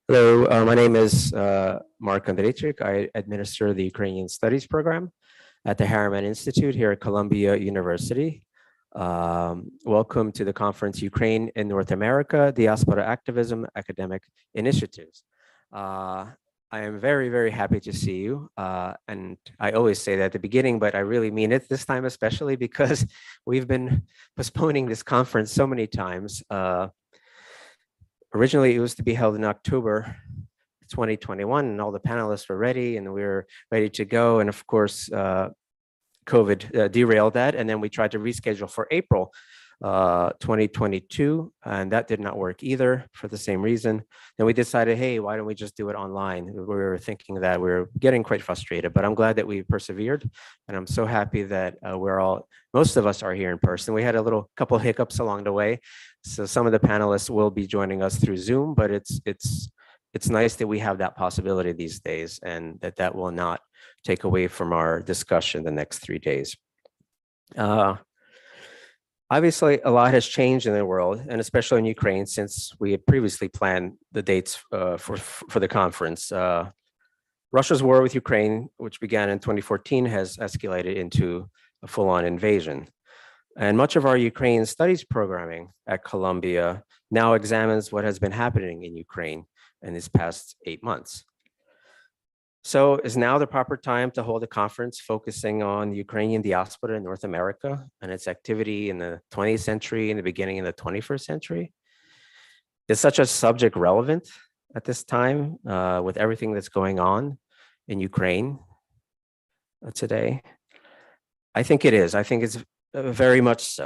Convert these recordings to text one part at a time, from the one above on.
Hello, my name is Mark Andrejczyk. I administer the Ukrainian Studies program at the Harriman Institute here at Columbia University. Welcome to the conference, Ukraine in North America, Diaspora Activism, Academic Initiatives. I am very, very happy to see you. And I always say that at the beginning, but I really mean it this time, especially because we've been postponing this conference so many times. Originally, it was to be held in October 2021, and all the panelists were ready, and we were ready to go. And of course, COVID derailed that, and then we tried to reschedule for April 2022, and that did not work either for the same reason. Then we decided, hey, why don't we just do it online? We were thinking that we were getting quite frustrated, but I'm glad that we persevered, and I'm so happy that most of us are here in person. We had a couple hiccups along the way, so some of the panelists will be joining us through Zoom, but it's nice that we have that possibility these days, and that will not take away from our discussion the next 3 days. Obviously, a lot has changed in the world, and especially in Ukraine, since we had previously planned the dates for the conference. Russia's war with Ukraine, which began in 2014, has escalated into a full-on invasion. And much of our Ukrainian studies programming at Columbia now examines what has been happening in Ukraine in these past 8 months. So is now the proper time to hold a conference focusing on the Ukrainian diaspora in North America and its activity in the 20th century and the beginning of the 21st century? Is such a subject relevant at this time with everything that's going on in Ukraine today? I think it is. I think it's very much so.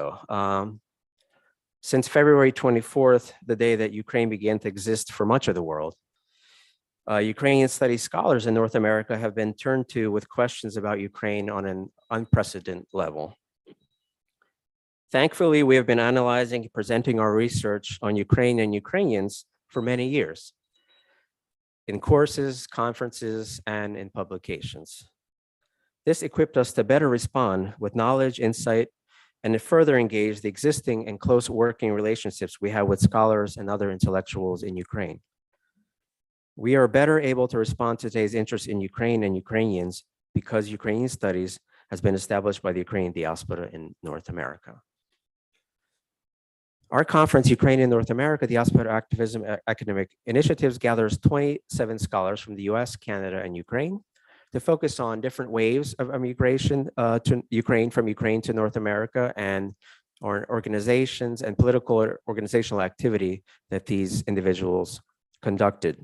Since February 24th, the day that Ukraine began to exist for much of the world, Ukrainian studies scholars in North America have been turned to with questions about Ukraine on an unprecedented level. Thankfully, we have been analyzing and presenting our research on Ukraine and Ukrainians for many years, in courses, conferences, and in publications. This equipped us to better respond with knowledge, insight, and to further engage the existing and close working relationships we have with scholars and other intellectuals in Ukraine. We are better able to respond to today's interest in Ukraine and Ukrainians because Ukrainian studies has been established by the Ukrainian diaspora in North America. Our conference, Ukraine in North America, Diaspora Activism Academic Initiatives, gathers 27 scholars from the US, Canada, and Ukraine to focus on different waves of migration to Ukraine, from Ukraine to North America, and organizations and political or organizational activity that these individuals conducted.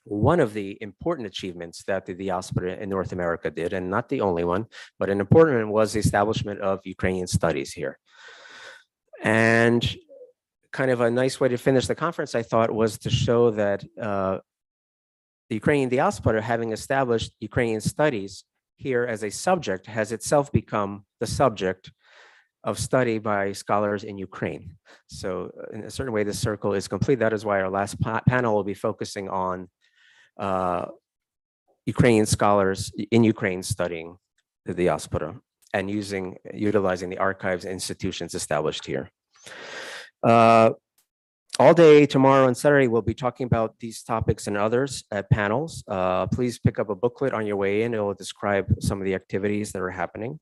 One of the important achievements that the diaspora in North America did, and not the only one, but an important one, was the establishment of Ukrainian studies here. And kind of a nice way to finish the conference, I thought, was to show that the Ukrainian diaspora, having established Ukrainian studies here as a subject, has itself become the subject of study by scholars in Ukraine. So in a certain way, the circle is complete. That is why our last panel will be focusing on Ukrainian scholars in Ukraine studying the diaspora and utilizing the archives and institutions established here. All day tomorrow and Saturday, we'll be talking about these topics and others at panels. Please pick up a booklet on your way in. It will describe some of the activities that are happening.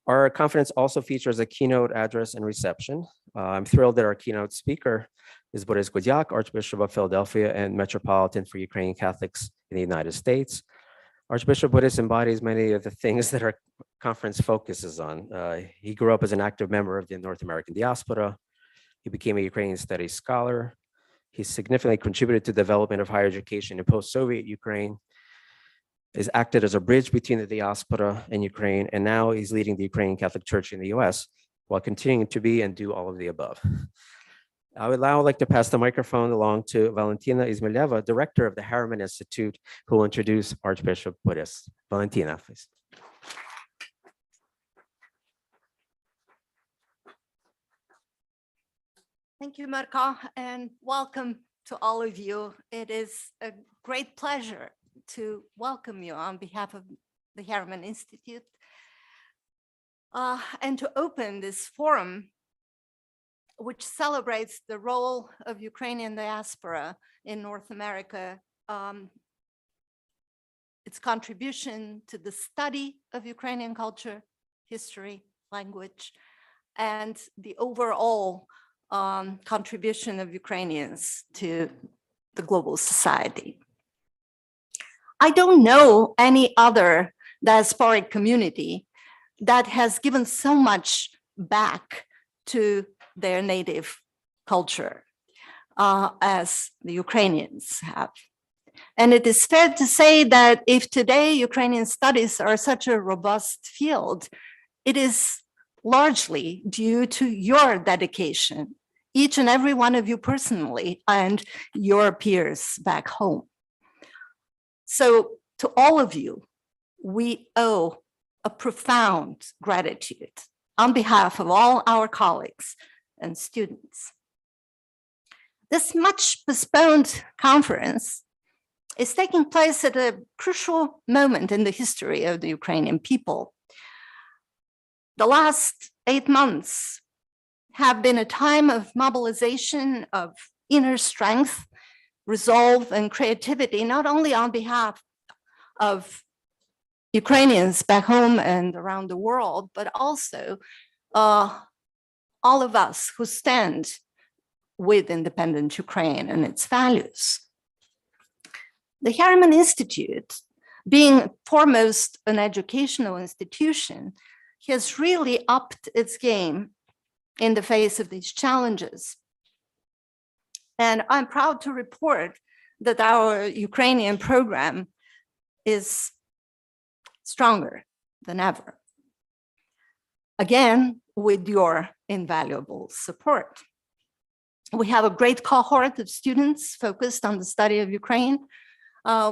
Our conference also features a keynote address and reception. I'm thrilled that our keynote speaker is Boris Gudyak, Archbishop of Philadelphia and Metropolitan for Ukrainian Catholics in the United States. Archbishop Boris embodies many of the things that our conference focuses on. He grew up as an active member of the North American diaspora. He became a Ukrainian studies scholar. He significantly contributed to the development of higher education in post-Soviet Ukraine, has acted as a bridge between the diaspora and Ukraine, and now he's leading the Ukrainian Catholic Church in the US while continuing to be and do all of the above. I would now like to pass the microphone along to Valentina Izmailova, director of the Harriman Institute, who will introduce Archbishop Boris. Valentina, please. Thank you, Marko, and welcome to all of you. It is a great pleasure to welcome you on behalf of the Harriman Institute and to open this forum which celebrates the role of Ukrainian diaspora in North America, its contribution to the study of Ukrainian culture, history, language, and the overall contribution of Ukrainians to the global society. I don't know any other diasporic community that has given so much back to their native culture as the Ukrainians have. And it is fair to say that if today Ukrainian studies are such a robust field, it is largely due to your dedication, each and every one of you personally, and your peers back home. So to all of you, we owe a profound gratitude on behalf of all our colleagues and students. This much postponed conference is taking place at a crucial moment in the history of the Ukrainian people. The last 8 months have been a time of mobilization, of inner strength, resolve, and creativity, not only on behalf of Ukrainians back home and around the world, but also all of us who stand with independent Ukraine and its values. The Harriman Institute, being foremost an educational institution, has really upped its game in the face of these challenges. And I'm proud to report that our Ukrainian program is stronger than ever. Again, with your invaluable support. We have a great cohort of students focused on the study of Ukraine.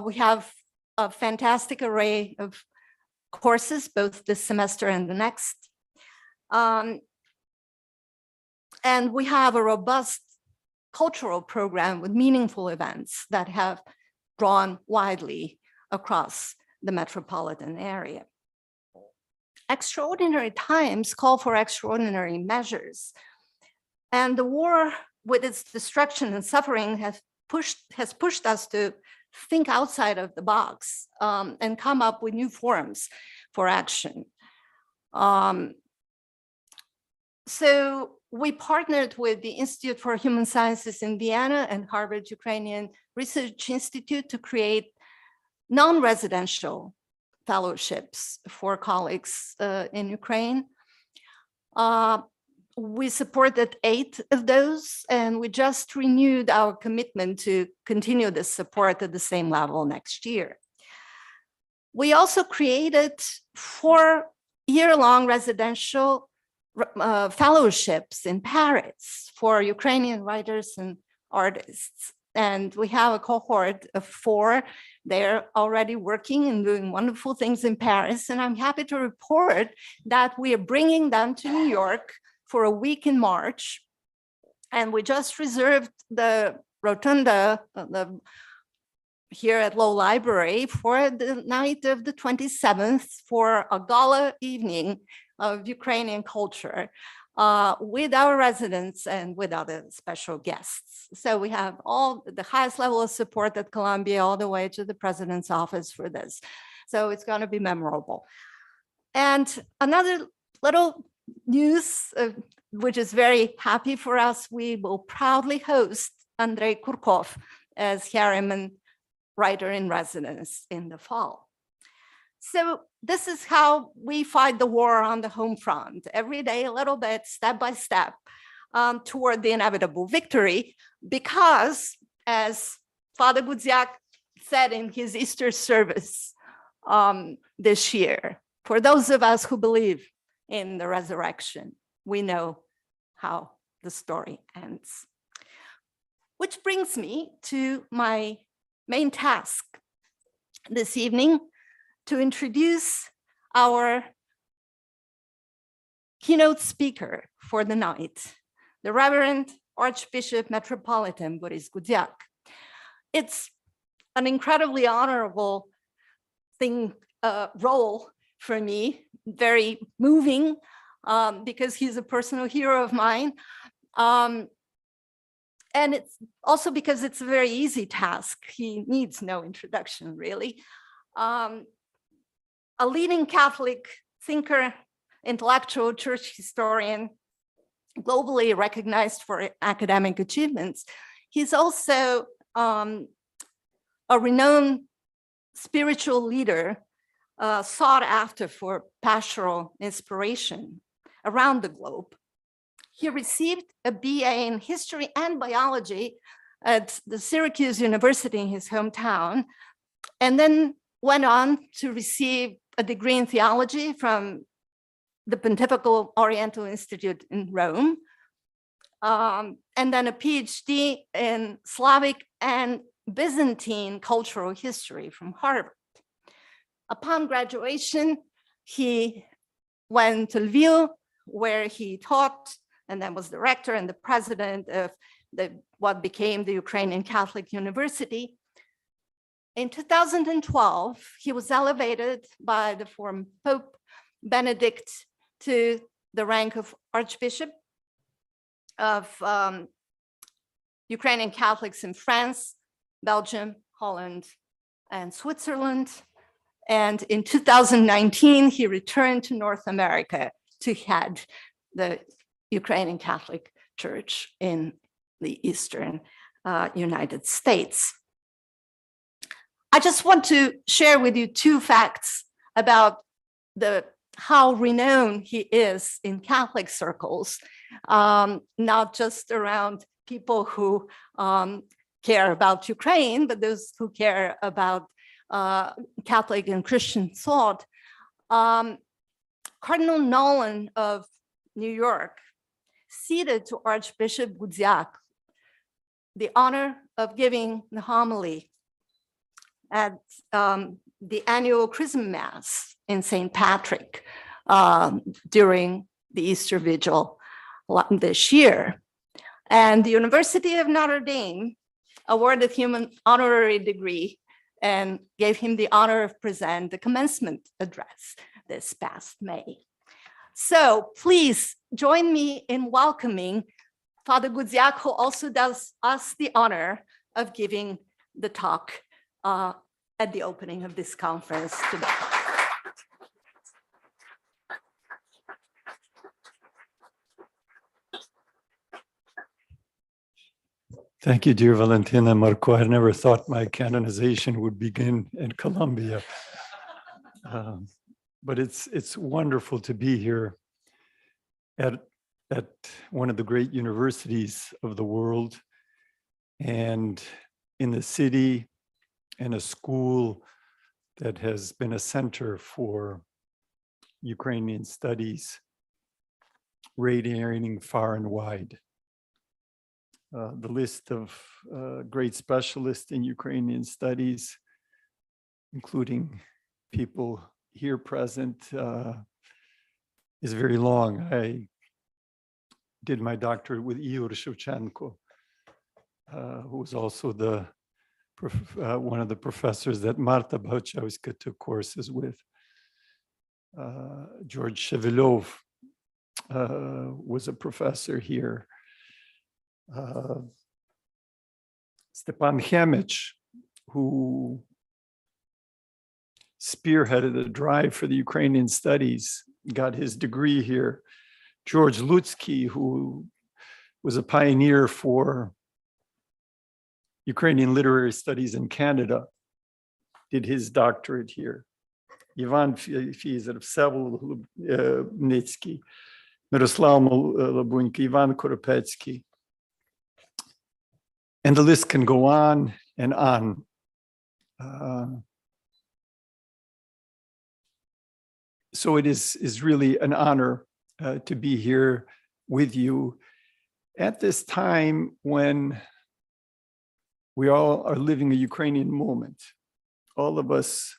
We have a fantastic array of courses, both this semester and the next. And we have a robust cultural program with meaningful events that have drawn widely across the metropolitan area. Extraordinary times call for extraordinary measures. And the war, with its destruction and suffering, has pushed us to think outside of the box and come up with new forms for action. So we partnered with the Institute for Human Sciences in Vienna and Harvard Ukrainian Research Institute to create non-residential fellowships for colleagues in Ukraine. We supported 8 of those, and we just renewed our commitment to continue this support at the same level next year. We also created 4 year-long residential fellowships in Paris for Ukrainian writers and artists. And we have a cohort of 4. They're already working and doing wonderful things in Paris. And I'm happy to report that we are bringing them to New York for a week in March. And we just reserved the rotunda here at Low Library for the night of the 27th for a gala evening of Ukrainian culture with our residents and with other special guests. So we have all the highest level of support at Columbia all the way to the president's office for this. So it's going to be memorable. And another little news, which is very happy for us, we will proudly host Andrei Kurkov as Harriman Writer in Residence in the fall. So this is how we fight the war on the home front, every day a little bit, step by step, toward the inevitable victory, because as Father Gudziak said in his Easter service this year, for those of us who believe in the resurrection, we know how the story ends. Which brings me to my main task this evening, to introduce our keynote speaker for the night, the Reverend Archbishop Metropolitan Boris Gudziak. It's an incredibly honorable role for me, very moving, because he's a personal hero of mine. And it's also because it's a very easy task. He needs no introduction, really. A leading Catholic thinker, intellectual, church historian, globally recognized for academic achievements. He's also a renowned spiritual leader, sought after for pastoral inspiration around the globe. He received a BA in history and biology at the Syracuse University in his hometown, and then went on to receive a degree in theology from the Pontifical Oriental Institute in Rome, and then a PhD in Slavic and Byzantine cultural history from Harvard. Upon graduation, he went to Lviv, where he taught and then was the rector and the president of what became the Ukrainian Catholic University. In 2012, he was elevated by the former Pope Benedict to the rank of Archbishop of Ukrainian Catholics in France, Belgium, Holland, and Switzerland. And in 2019, he returned to North America to head the Ukrainian Catholic Church in the Eastern United States. I just want to share with you two facts about how renowned he is in Catholic circles, not just around people who care about Ukraine, but those who care about Catholic and Christian thought. Cardinal Nolan of New York ceded to Archbishop Gudziak the honor of giving the homily at the annual Chrism Mass in St. Patrick during the Easter Vigil this year. And the University of Notre Dame awarded him an honorary degree and gave him the honor of presenting the commencement address this past May. So please join me in welcoming Father Gudziak, who also does us the honor of giving the talk at the opening of this conference today. Thank you, dear Valentina Marco. I never thought my canonization would begin in Colombia. But it's wonderful to be here at one of the great universities of the world and in the city and a school that has been a center for Ukrainian studies, radiating far and wide. The list of great specialists in Ukrainian studies, including people here present, is very long. I did my doctorate with Igor Shevchenko, who was also one of the professors that Marta Bachowska took courses with. George Shevelov was a professor here. Stepan Chemich, who spearheaded the drive for the Ukrainian studies, got his degree here. George Lutsky, who was a pioneer for Ukrainian literary studies in Canada, did his doctorate here. Ivan Fizerov, Vsevolod Lubnitsky, Miroslav Labunka, Ivan Koropetsky. And the list can go on and on. So it is really an honor to be here with you at this time when we all are living a Ukrainian moment. All of us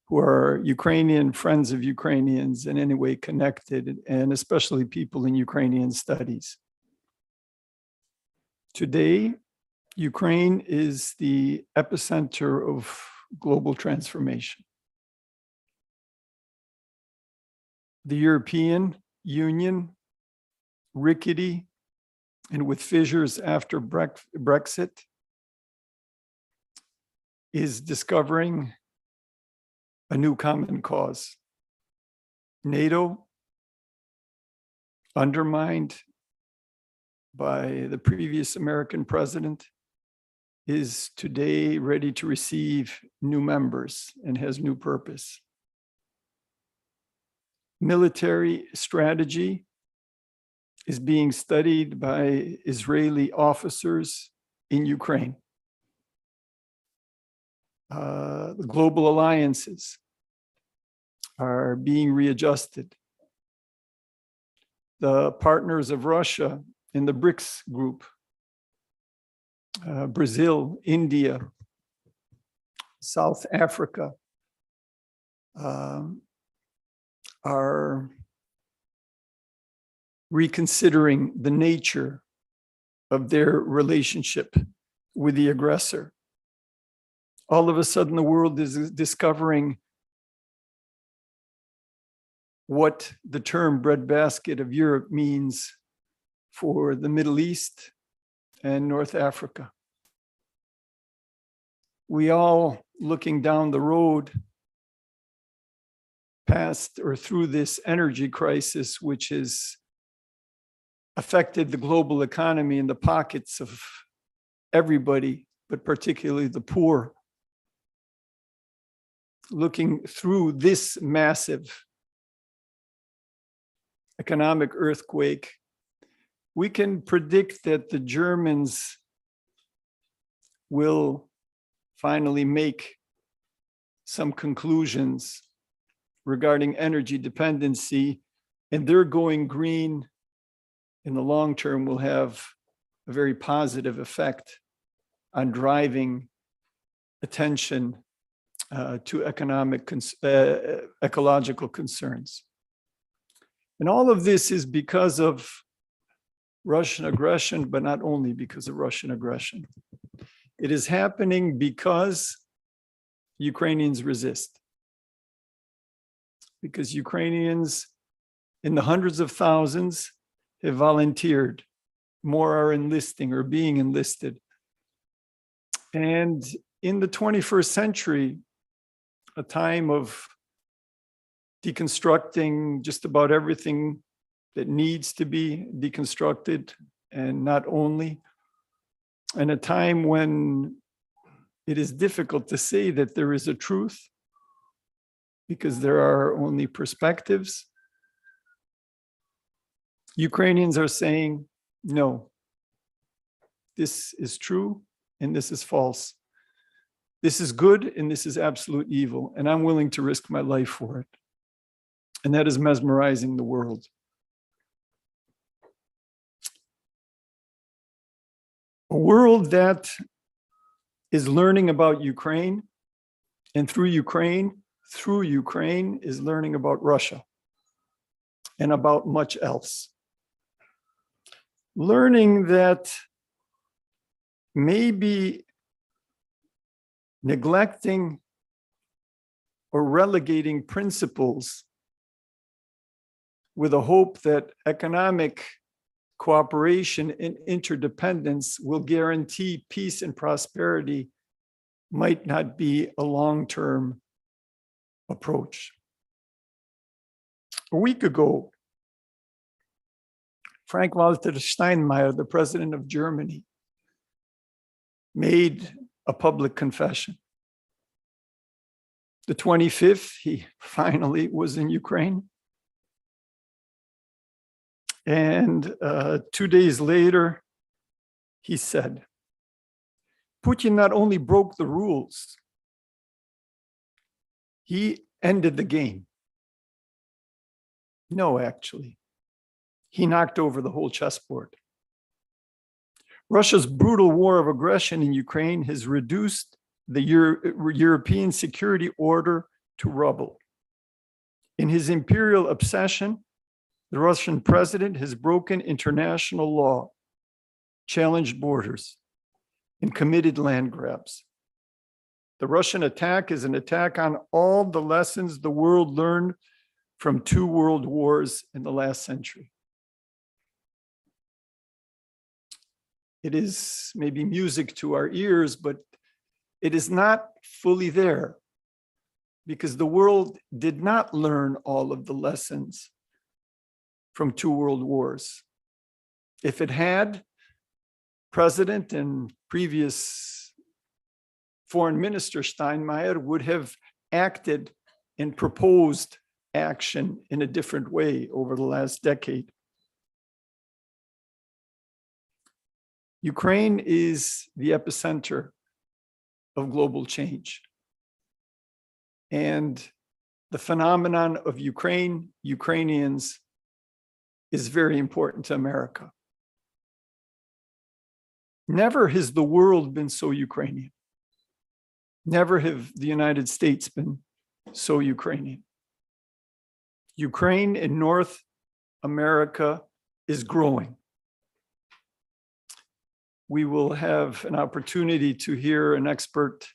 who are Ukrainian, friends of Ukrainians in any way connected, and especially people in Ukrainian studies. Today, Ukraine is the epicenter of global transformation. The European Union, rickety, and with fissures after Brexit, is discovering a new common cause. NATO, undermined by the previous American president, is today ready to receive new members and has new purpose. Military strategy is being studied by Israeli officers in Ukraine. The global alliances are being readjusted. The partners of Russia in the BRICS group, Brazil, India, South Africa, are reconsidering the nature of their relationship with the aggressor. All of a sudden, the world is discovering what the term breadbasket of Europe means for the Middle East and North Africa. We all, looking down the road past or through this energy crisis, which has affected the global economy and the pockets of everybody, but particularly the poor, looking through this massive economic earthquake, we can predict that the Germans will finally make some conclusions regarding energy dependency, and their going green in the long term will have a very positive effect on driving attention to ecological concerns. And all of this is because of Russian aggression, but not only because of Russian aggression. It is happening because Ukrainians resist. Because Ukrainians in the hundreds of thousands have volunteered, more are enlisting or being enlisted. And in the 21st century, a time of deconstructing just about everything that needs to be deconstructed, and not only, and a time when it is difficult to say that there is a truth because there are only perspectives. Ukrainians are saying, no, this is true and this is false. This is good and this is absolute evil, and I'm willing to risk my life for it. And that is mesmerizing the world. A world that is learning about Ukraine, and through Ukraine is learning about Russia and about much else. Learning that maybe neglecting or relegating principles with a hope that economic cooperation and interdependence will guarantee peace and prosperity might not be a long-term approach. A week ago, Frank-Walter Steinmeier, the president of Germany, made a public confession. The 25th, he finally was in Ukraine. And 2 days later, he said, Putin not only broke the rules, he ended the game. No, actually, he knocked over the whole chessboard. Russia's brutal war of aggression in Ukraine has reduced the European security order to rubble. In his imperial obsession, the Russian president has broken international law, challenged borders, and committed land grabs. The Russian attack is an attack on all the lessons the world learned from 2 world wars in the last century. It is maybe music to our ears, but it is not fully there because the world did not learn all of the lessons from 2 world wars. If it had, President and previous Foreign Minister Steinmeier would have acted and proposed action in a different way over the last decade. Ukraine is the epicenter of global change. And the phenomenon of Ukrainians is very important to America. Never has the world been so Ukrainian. Never have the United States been so Ukrainian. Ukraine in North America is growing. We will have an opportunity to hear an expert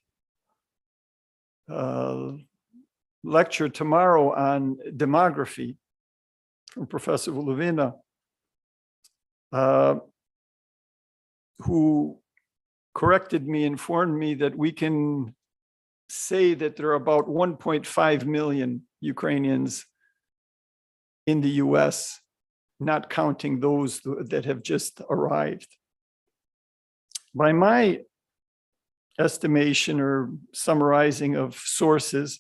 lecture tomorrow on demography from Professor Volovina, who corrected me, informed me that we can say that there are about 1.5 million Ukrainians in the US, not counting those that have just arrived. By my estimation or summarizing of sources,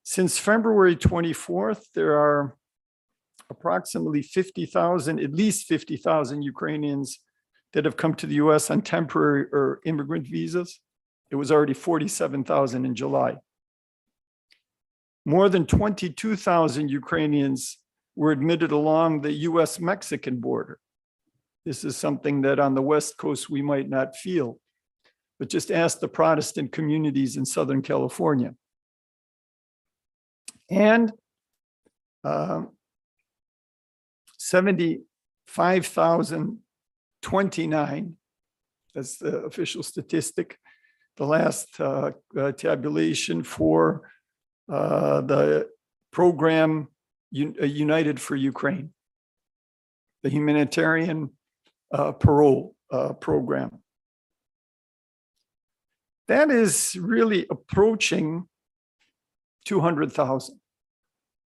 since February 24th, there are approximately 50,000, at least 50,000 Ukrainians that have come to the US on temporary or immigrant visas. It was already 47,000 in July. More than 22,000 Ukrainians were admitted along the US-Mexican border. This is something that on the West Coast we might not feel, but just ask the Protestant communities in Southern California. And 75,029, that's the official statistic, the last tabulation for the program United for Ukraine, the humanitarian parole program. That is really approaching 200,000.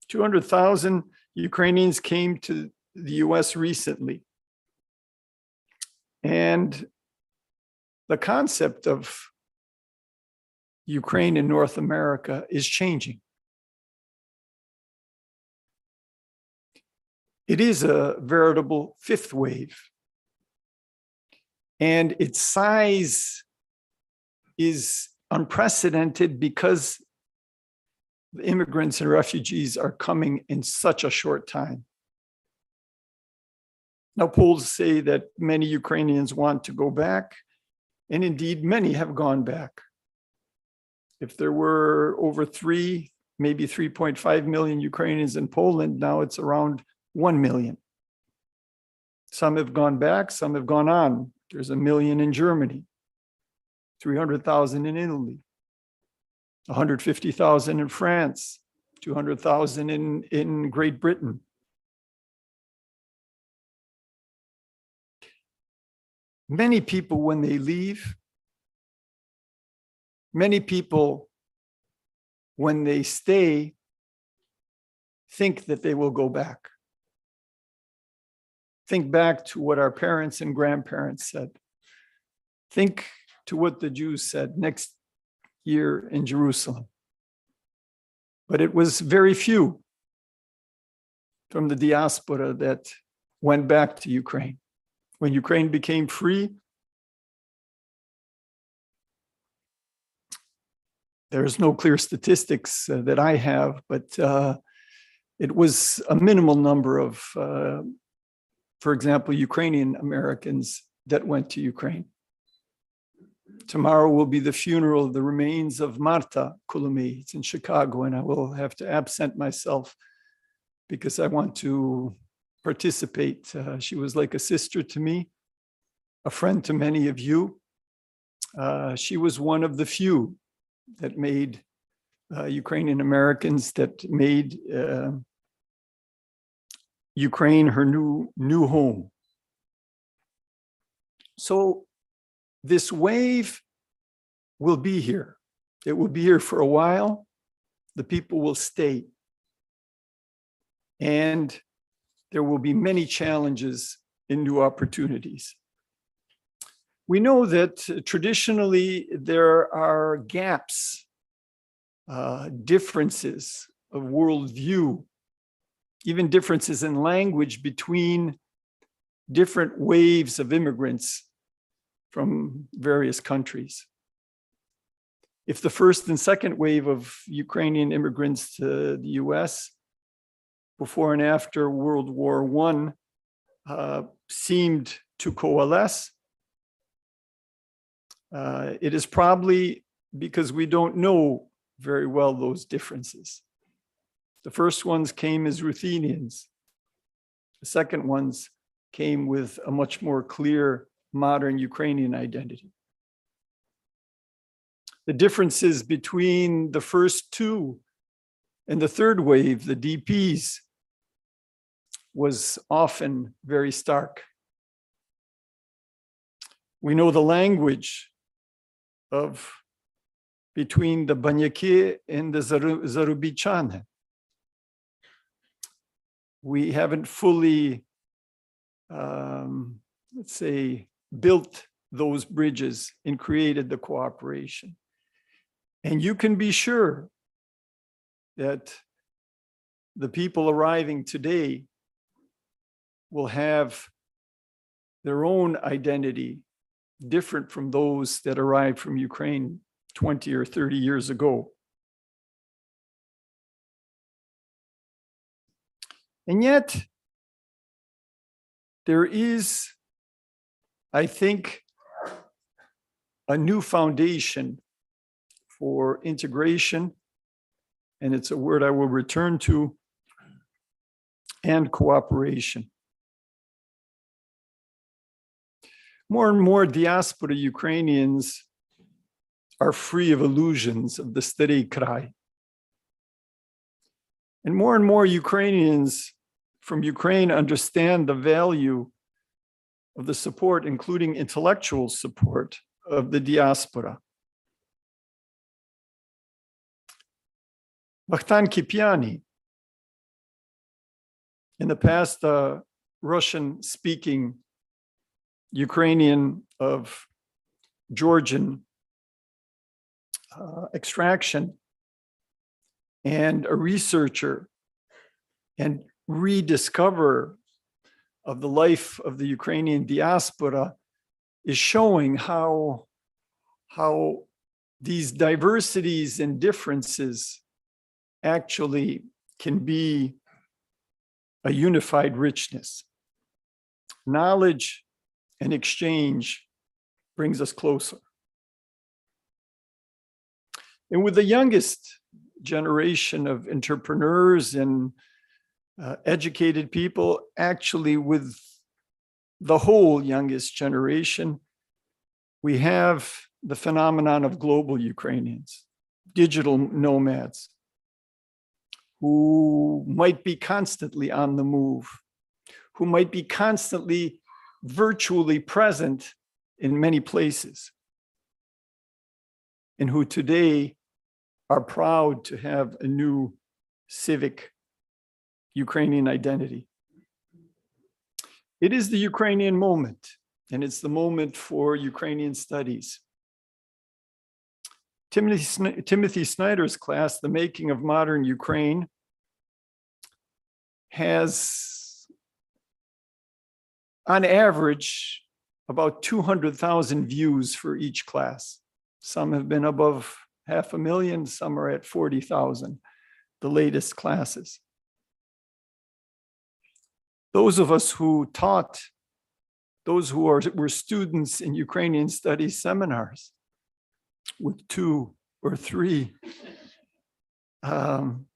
200,000 Ukrainians came to the US recently. And the concept of Ukraine in North America is changing. It is a veritable fifth wave. And its size is unprecedented because the immigrants and refugees are coming in such a short time. Now, polls say that many Ukrainians want to go back, and indeed many have gone back. If there were over 3, maybe 3.5 million Ukrainians in Poland, now it's around 1 million. Some have gone back, some have gone on. There's 1 million in Germany, 300,000 in Italy, 150,000 in France, 200,000 in Great Britain. Many people, when they leave, many people, when they stay, think that they will go back. Think back to what our parents and grandparents said. Think to what the Jews said next year in Jerusalem. But it was very few from the diaspora that went back to Ukraine. When Ukraine became free, there's no clear statistics that I have, but it was a minimal number of, for example, Ukrainian Americans that went to Ukraine. Tomorrow will be the funeral of the remains of Marta Kulumi. It's in Chicago, and I will have to absent myself because I want to participate. She was like a sister to me, a friend to many of you. She was one of the few that made Ukrainian Americans, that made Ukraine her new home. So this wave will be here. It will be here for a while. The people will stay. And there will be many challenges and new opportunities. We know that traditionally there are gaps, differences of worldview, even differences in language between different waves of immigrants from various countries. If the first and second wave of Ukrainian immigrants to the US before and after World War I seemed to coalesce, it is probably because we don't know very well those differences. The first ones came as Ruthenians. The second ones came with a much more clear modern Ukrainian identity. The differences between the first two and the third wave, the DPs, was often very stark. We know the language of between the Banyaki and the Zarubichane. We haven't fully, let's say, built those bridges and created the cooperation. And you can be sure that the people arriving today will have their own identity different from those that arrived from Ukraine 20 or 30 years ago. And yet, there is, I think, a new foundation for integration, and it's a word I will return to, and cooperation. More and more diaspora Ukrainians are free of illusions of the Starei Krai. And more Ukrainians from Ukraine understand the value of the support, including intellectual support, of the diaspora. Bakhtan Kipiani, in the past, Russian-speaking Ukrainian of Georgian extraction, and a researcher and rediscover of the life of the Ukrainian diaspora, is showing how these diversities and differences actually can be a unified richness. Knowledge and exchange brings us closer. And with the youngest generation of entrepreneurs and educated people, actually with the whole youngest generation, we have the phenomenon of global Ukrainians, digital nomads, who might be constantly on the move, who might be constantly virtually present in many places, and who today are proud to have a new civic Ukrainian identity. It is the Ukrainian moment, and it's the moment for Ukrainian studies. Timothy Snyder's class, The Making of Modern Ukraine, has, on average, about 200,000 views for each class. Some have been above 500,000, some are at 40,000, the latest classes. Those of us who taught, those who were students in Ukrainian studies seminars with 2 or 3, can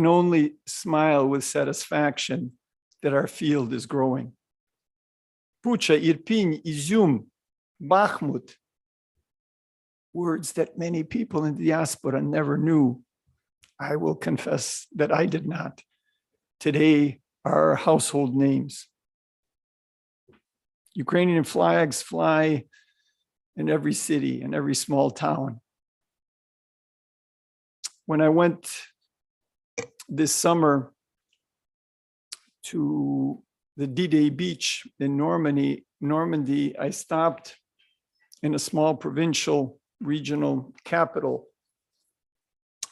only smile with satisfaction that our field is growing. Bucha, Irpin, Izum, Bakhmut, words that many people in the diaspora never knew. I will confess that I did not. Today are household names. Ukrainian flags fly in every city and every small town. When I went this summer to the D-Day beach in Normandy, I stopped in a small provincial regional capital,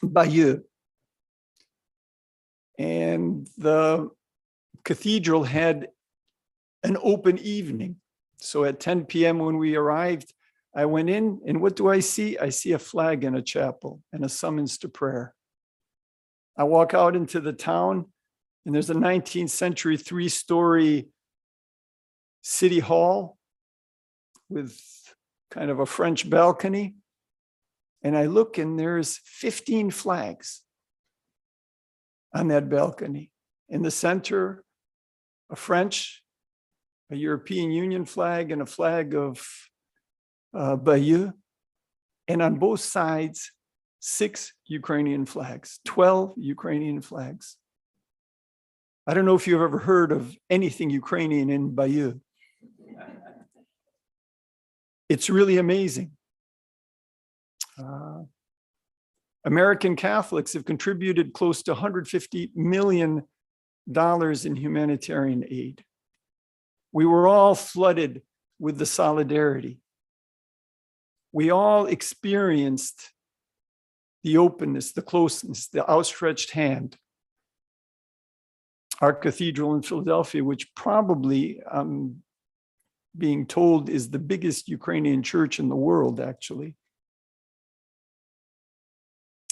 Bayeux. And the cathedral had an open evening. So at 10 p.m. when we arrived, I went in, and what do I see? I see a flag in a chapel and a summons to prayer. I walk out into the town, and there's a 19th century 3-story city hall with kind of a French balcony. And I look, and there's 15 flags on that balcony. In the center, a French, a European Union flag, and a flag of Bayeux. And on both sides, 6 Ukrainian flags, 12 Ukrainian flags. I don't know if you've ever heard of anything Ukrainian in Bayeux. It's really amazing. American Catholics have contributed close to $150 million in humanitarian aid. We were all flooded with the solidarity. We all experienced the openness, the closeness, the outstretched hand. Our cathedral in Philadelphia, which probably, I'm being told, is the biggest Ukrainian church in the world, actually,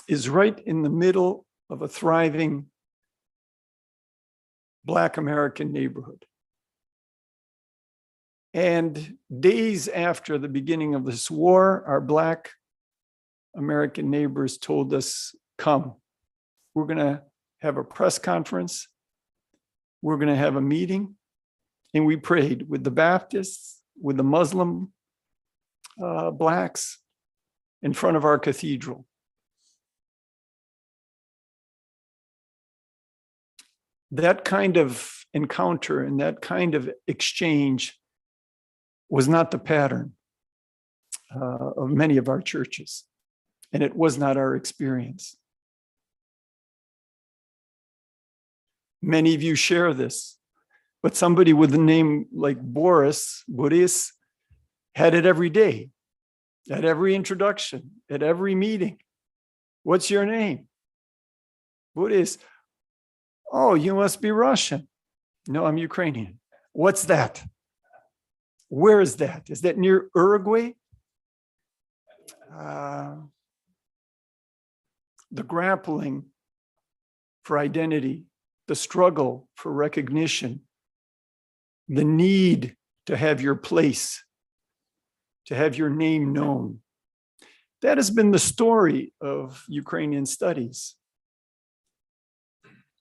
is right in the middle of a thriving Black American neighborhood. And days after the beginning of this war, our Black American neighbors told us, come, we're going to have a press conference. We're going to have a meeting. And we prayed with the Baptists, with the Muslim Blacks in front of our cathedral. That kind of encounter and that kind of exchange was not the pattern of many of our churches, and it was not our experience. Many of you share this, but somebody with a name like Boris had it every day, at every introduction, at every meeting. What's your name? Boris. Oh, you must be Russian. No, I'm Ukrainian. What's that? Where is that? Is that near Uruguay? The grappling for identity, the struggle for recognition, the need to have your place, to have your name known. That has been the story of Ukrainian studies.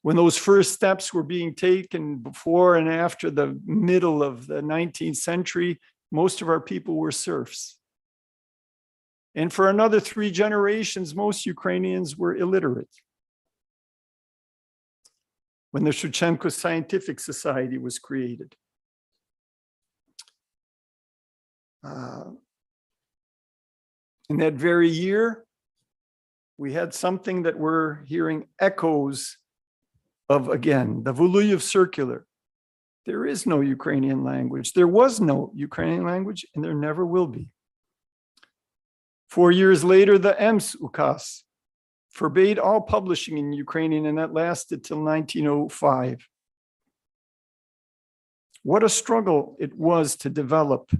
When those first steps were being taken before and after the middle of the 19th century, most of our people were serfs. And for another 3 generations, most Ukrainians were illiterate. When the Shevchenko Scientific Society was created. In that very year, we had something that we're hearing echoes of again, the Voluyev Circular. There is no Ukrainian language. There was no Ukrainian language, and there never will be. 4 years later, the EMS Ukaz forbade all publishing in Ukrainian, and that lasted till 1905. What a struggle it was to develop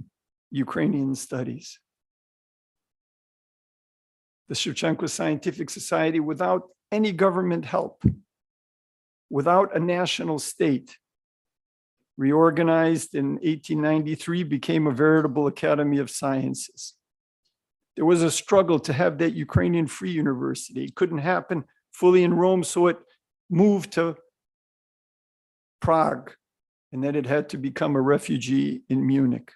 Ukrainian studies. The Shevchenko Scientific Society, without any government help, without a national state, reorganized in 1893, became a veritable Academy of Sciences. There was a struggle to have that Ukrainian Free University. It couldn't happen fully in Rome, so it moved to Prague, and then it had to become a refugee in Munich.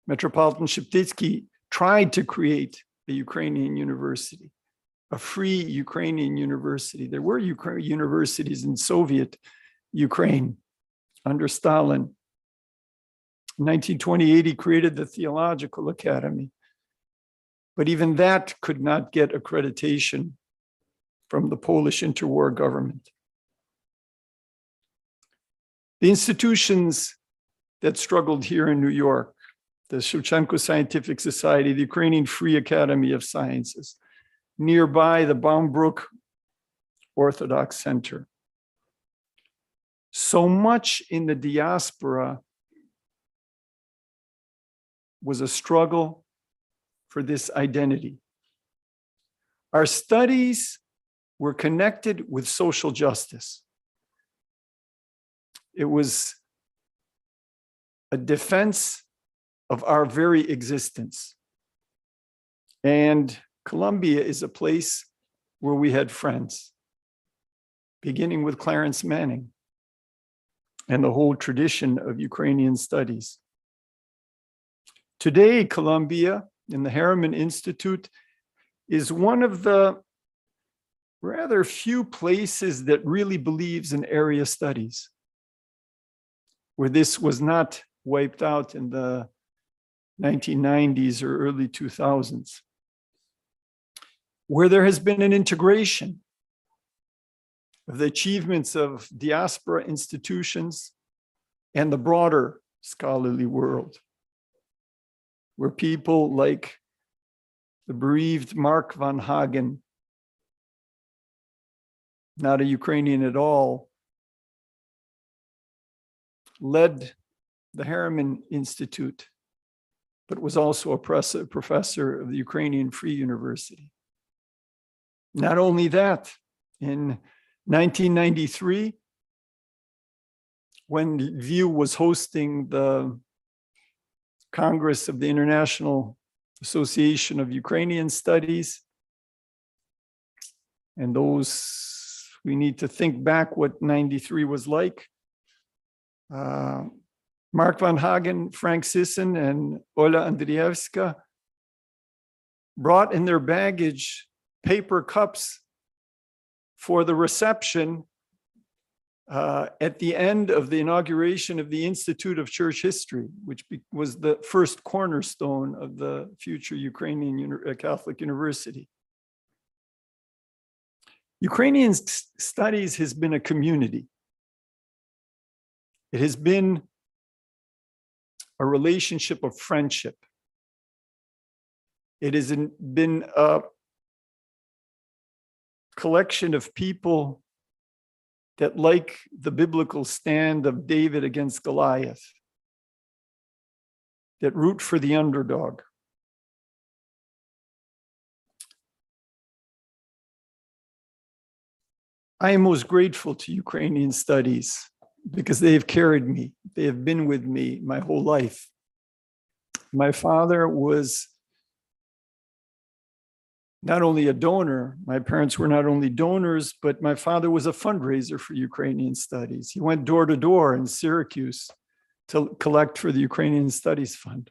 Metropolitan Sheptytsky tried to create a Ukrainian university, a free Ukrainian university. There were universities in Soviet Ukraine under Stalin, In 1928, he created the Theological Academy, but even that could not get accreditation from the Polish interwar government. The institutions that struggled here in New York, the Shevchenko Scientific Society, the Ukrainian Free Academy of Sciences, nearby the Baumbrook Orthodox Center. So much in the diaspora was a struggle for this identity. Our studies were connected with social justice. It was a defense of our very existence. And Columbia is a place where we had friends, beginning with Clarence Manning and the whole tradition of Ukrainian studies. Today, Columbia and the Harriman Institute is one of the rather few places that really believes in area studies, where this was not wiped out in the 1990s or early 2000s, where there has been an integration of the achievements of diaspora institutions and the broader scholarly world, where people like the bereaved Mark von Hagen, not a Ukrainian at all, led the Harriman Institute, but was also a professor of the Ukrainian Free University. Not only that, in 1993, when Lviv was hosting the Congress of the International Association of Ukrainian Studies, and those, we need to think back what 93 was like. Mark von Hagen, Frank Sisson, and Ola Andrievska brought in their baggage paper cups for the reception at the end of the inauguration of the Institute of Church History, which was the first cornerstone of the future Ukrainian Catholic University. Ukrainian studies has been a community. It has been a relationship of friendship. It has been a collection of people that, like the biblical stand of David against Goliath, that root for the underdog. I am most grateful to Ukrainian studies because they have carried me. They have been with me my whole life. My father was not only a donor, my parents were not only donors, but my father was a fundraiser for Ukrainian studies. He went door to door in Syracuse to collect for the Ukrainian Studies Fund.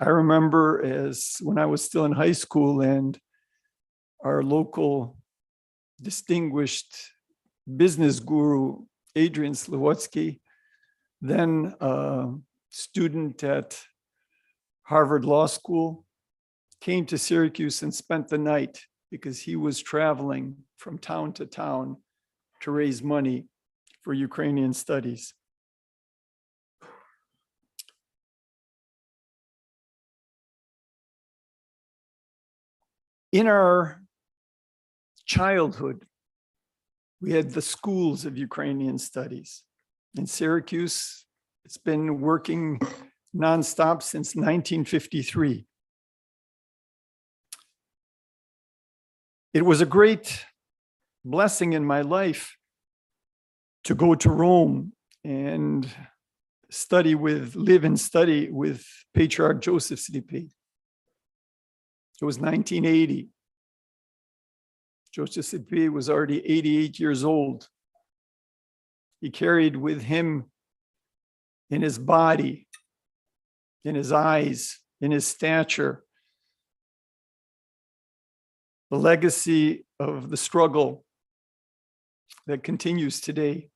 I remember when I was still in high school and our local distinguished business guru, Adrian Slowotsky, then a student at Harvard Law School, came to Syracuse and spent the night because he was traveling from town to town to raise money for Ukrainian studies. In our childhood, we had the schools of Ukrainian studies. In Syracuse, it's been working nonstop since 1953. It was a great blessing in my life to go to Rome and live and study with Patriarch Joseph Slipi. It was 1980. Joseph Slipi was already 88 years old. He carried with him in his body, in his eyes, in his stature, the legacy of the struggle that continues today.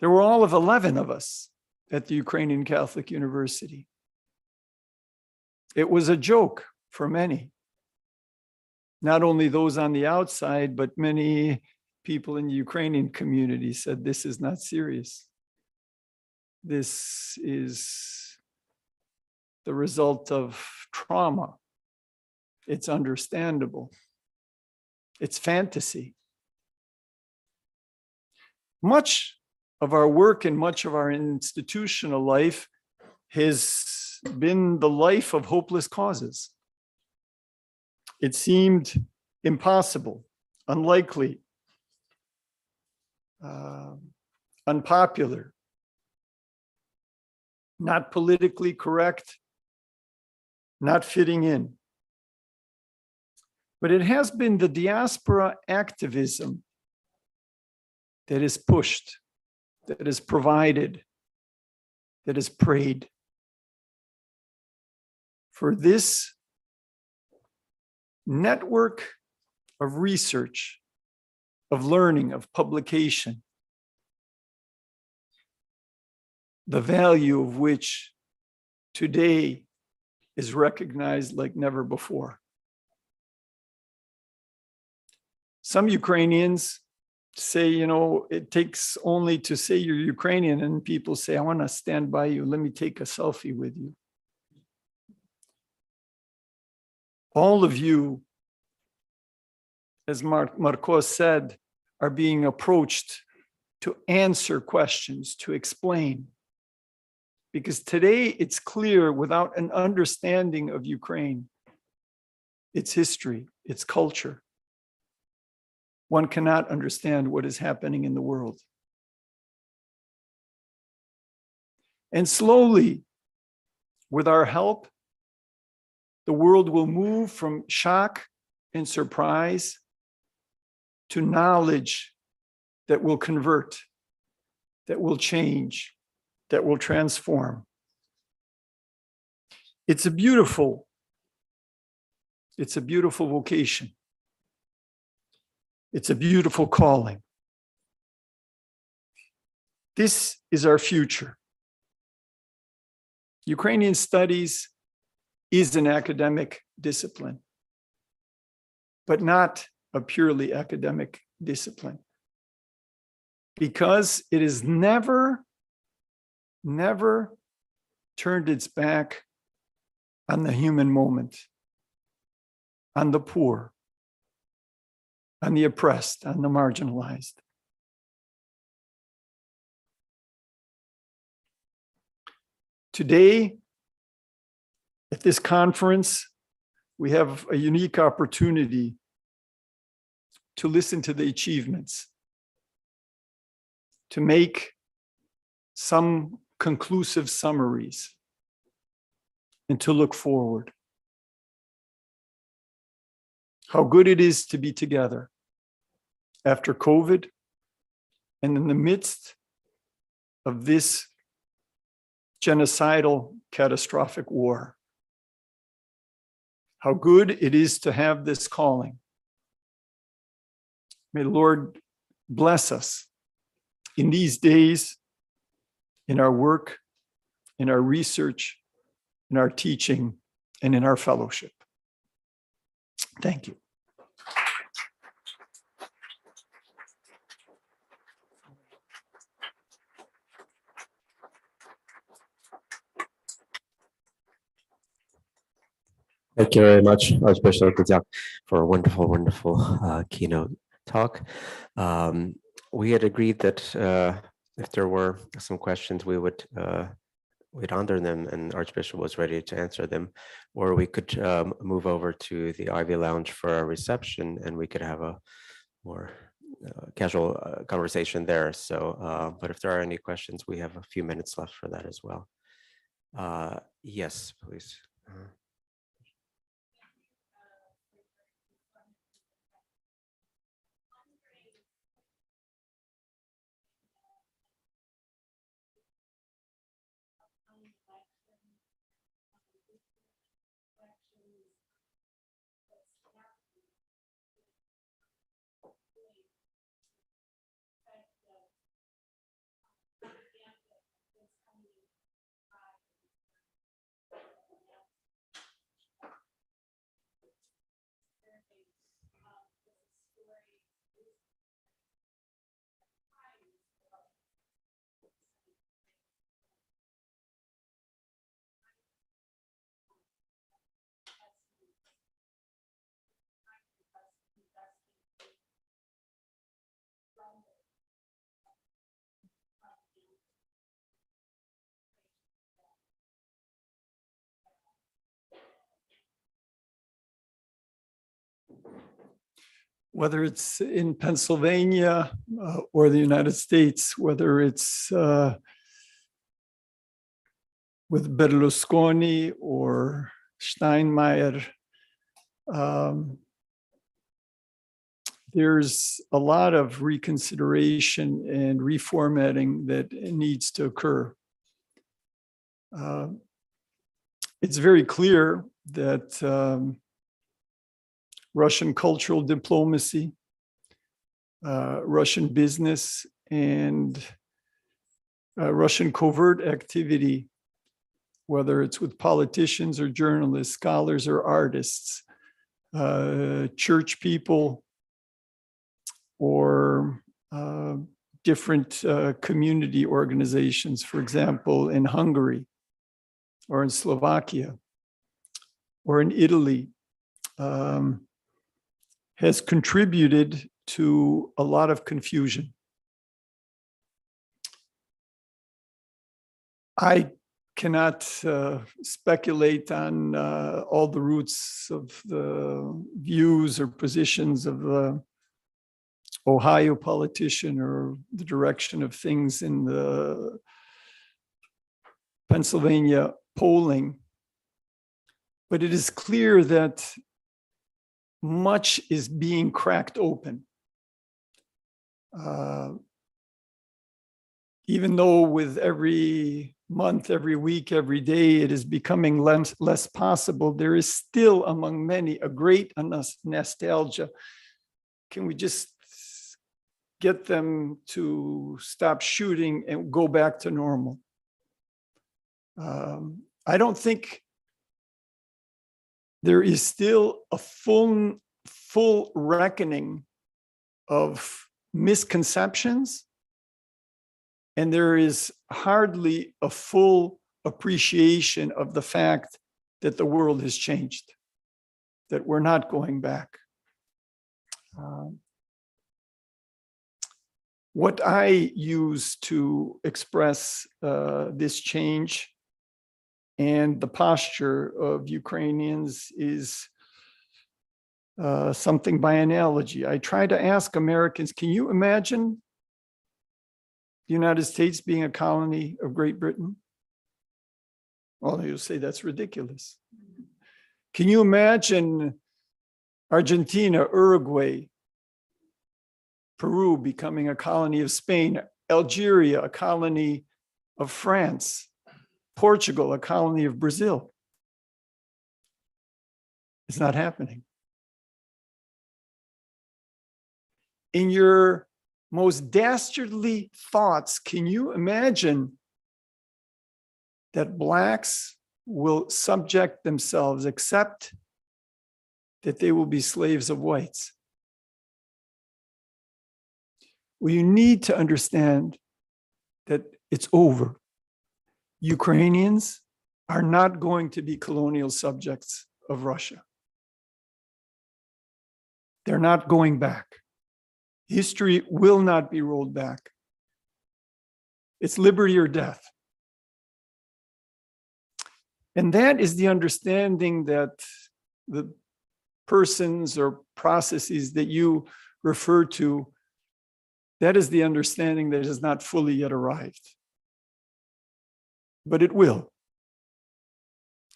There were all of 11 of us at the Ukrainian Catholic University. It was a joke for many. Not only those on the outside, but many people in the Ukrainian community said, this is not serious. This is the result of trauma. It's understandable. It's fantasy. Much of our work and much of our institutional life has been the life of hopeless causes. It seemed impossible, unlikely, unpopular, not politically correct, not fitting in. But it has been the diaspora activism that is pushed, that is provided, that is prayed for this network of research, of learning, of publication, the value of which today is recognized like never before. Some Ukrainians say, you know, it takes only to say you're Ukrainian and people say, I want to stand by you. Let me take a selfie with you. All of you, as Marcos said, are being approached to answer questions, to explain. Because today it's clear without an understanding of Ukraine, its history, its culture, one cannot understand what is happening in the world. And slowly, with our help, the world will move from shock and surprise to knowledge that will convert, that will change, that will transform. It's a beautiful vocation. It's a beautiful calling. This is our future. Ukrainian studies is an academic discipline, but not a purely academic discipline, because it has never turned its back on the human moment, on the poor, on the oppressed, on the marginalized. Today, at this conference, we have a unique opportunity to listen to the achievements, to make some conclusive summaries, and to look forward. How good it is to be together after COVID and in the midst of this genocidal, catastrophic war. How good it is to have this calling. May the Lord bless us in these days, in our work, in our research, in our teaching, and in our fellowship. Thank you. Thank you very much, Archbishop Kuzak, for a wonderful, wonderful keynote talk. We had agreed that if there were some questions, we'd honor them, and Archbishop was ready to answer them, or we could move over to the Ivy Lounge for a reception, and we could have a more casual conversation there. So, but if there are any questions, we have a few minutes left for that as well. Yes, please. whether it's in Pennsylvania or the United States, whether it's with Berlusconi or Steinmeier, there's a lot of reconsideration and reformatting that needs to occur. It's very clear that Russian cultural diplomacy, Russian business, and Russian covert activity, whether it's with politicians or journalists, scholars or artists, church people, or different community organizations, for example, in Hungary or in Slovakia or in Italy, has contributed to a lot of confusion. I cannot speculate on all the roots of the views or positions of the Ohio politician or the direction of things in the Pennsylvania polling, but it is clear that much is being cracked open. Even though with every month, every week, every day, it is becoming less possible, there is still among many a great nostalgia. Can we just get them to stop shooting and go back to normal? I don't think there is still a full reckoning of misconceptions, and there is hardly a full appreciation of the fact that the world has changed, that we're not going back. What I use to express this change and the posture of Ukrainians is something by analogy. I try to ask Americans, can you imagine the United States being a colony of Great Britain? Well, you'll say that's ridiculous. Can you imagine Argentina, Uruguay, Peru becoming a colony of Spain, Algeria, a colony of France, Portugal, a colony of Brazil? It's not happening. In your most dastardly thoughts, can you imagine that Blacks will subject themselves, except that they will be slaves of whites? Well, you need to understand that it's over. Ukrainians are not going to be colonial subjects of Russia. They're not going back. History will not be rolled back. It's liberty or death. And that is the understanding that the persons or processes that you refer to, that is the understanding that has not fully yet arrived. But it will.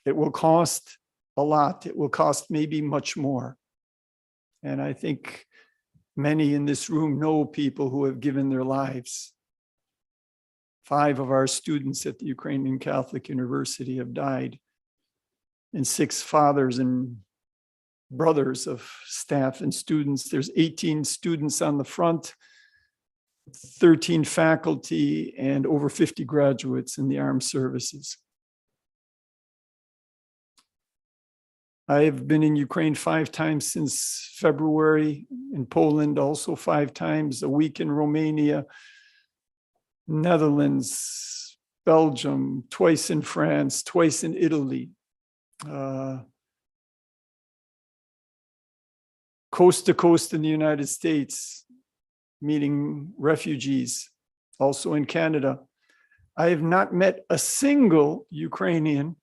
It will cost a lot. It will cost maybe much more. And I think many in this room know people who have given their lives. 5 of our students at the Ukrainian Catholic University have died, and 6 fathers and brothers of staff and students. There's 18 students on the front, 13 faculty, and over 50 graduates in the armed services. I've been in Ukraine 5 times since February, in Poland also 5 times, a week in Romania, Netherlands, Belgium, twice in France, twice in Italy. Coast to coast in the United States, meeting refugees, also in Canada. I have not met a single Ukrainian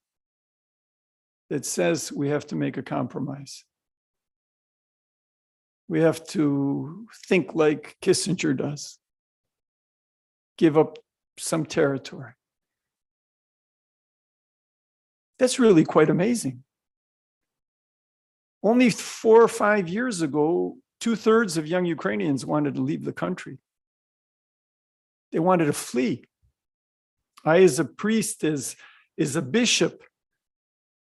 that says we have to make a compromise. We have to think like Kissinger does. Give up some territory. That's really quite amazing. Only 4 or 5 years ago, 2/3 of young Ukrainians wanted to leave the country. They wanted to flee. I, as a priest, as a bishop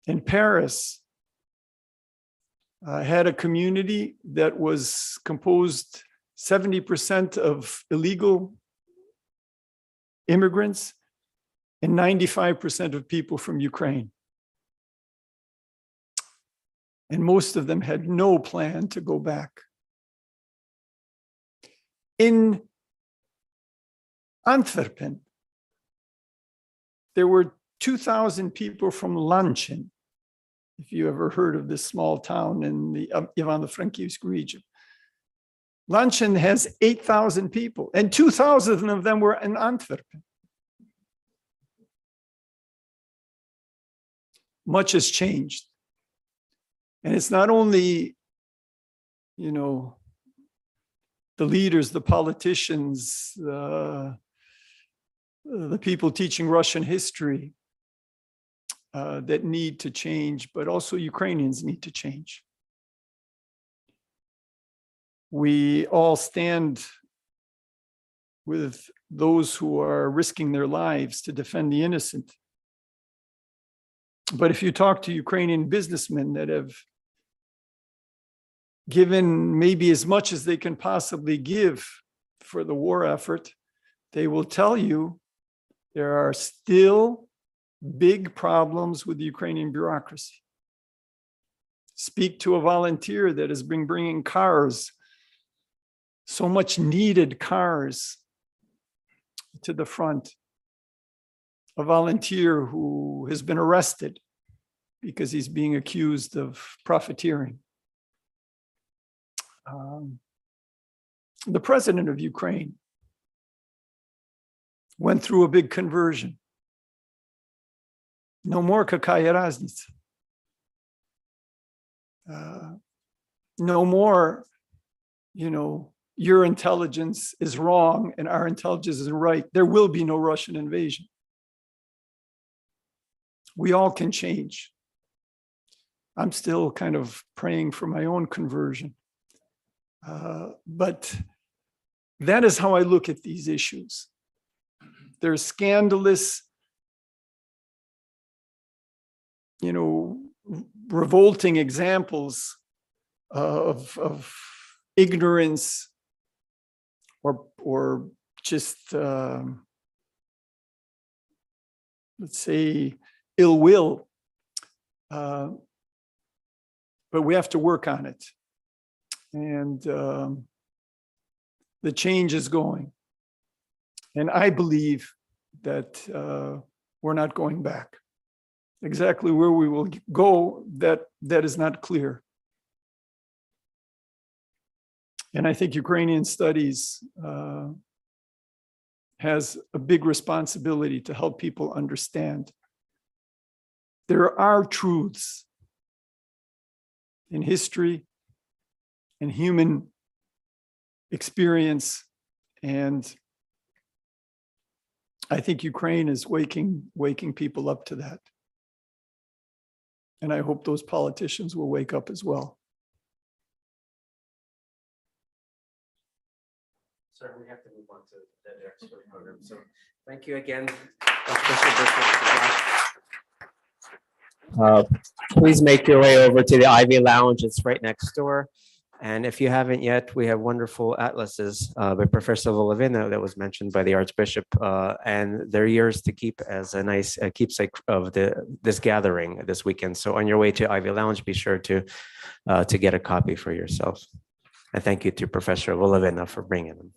in Paris, had a community that was composed 70% of illegal immigrants and 95% of people from Ukraine. And most of them had no plan to go back. In Antwerpen, there were 2,000 people from Lanchin, if you ever heard of this small town in the Ivano-Frankivsk region. Lanchin has 8,000 people, and 2,000 of them were in Antwerpen. Much has changed. And it's not only, the leaders, the politicians, the people teaching Russian history that need to change, but also Ukrainians need to change. We all stand with those who are risking their lives to defend the innocent. But if you talk to Ukrainian businessmen that have given maybe as much as they can possibly give for the war effort, they will tell you there are still big problems with the Ukrainian bureaucracy. Speak to a volunteer that has been bringing cars, so much needed cars, to the front. A volunteer who has been arrested because he's being accused of profiteering. The president of Ukraine went through a big conversion. No more kakaya raznica. No more, your intelligence is wrong and our intelligence is right. There will be no Russian invasion. We all can change. I'm still kind of praying for my own conversion. But that is how I look at these issues. There's scandalous, revolting examples of ignorance or just, let's say, ill will. But we have to work on it. And the change is going. And I believe that we're not going back. Exactly where we will go, that is not clear. And I think Ukrainian Studies has a big responsibility to help people understand. There are truths in history and human experience, and I think Ukraine is waking people up to that. And I hope those politicians will wake up as well. Sir, we have to move on to the next program. So thank you again. Please make your way over to the Ivy Lounge. It's right next door. And if you haven't yet, we have wonderful atlases by Professor Volovina that was mentioned by the Archbishop, and they're yours to keep as a nice keepsake of this gathering this weekend. So on your way to Ivy Lounge, be sure to get a copy for yourself. And thank you to Professor Volovina for bringing them.